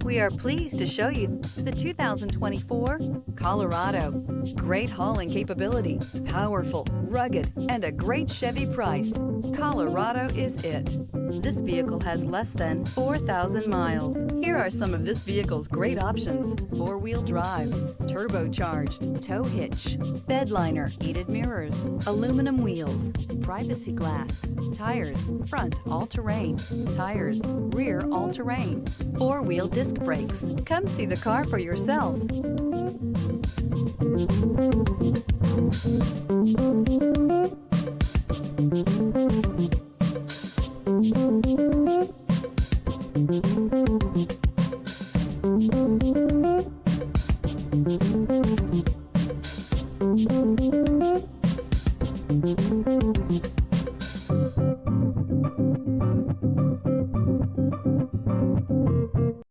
We are pleased to show you the 2024 Colorado. Great hauling capability, powerful, rugged, and a great Chevy price. Colorado is it. This vehicle has less than 4,000 miles. Here are some of this vehicle's great options: four-wheel drive, turbocharged, tow hitch, bed liner, heated mirrors, aluminum wheels, privacy glass, tires, front all-terrain, tires, rear all-terrain, four-wheel disc brakes. Come see the car for yourself.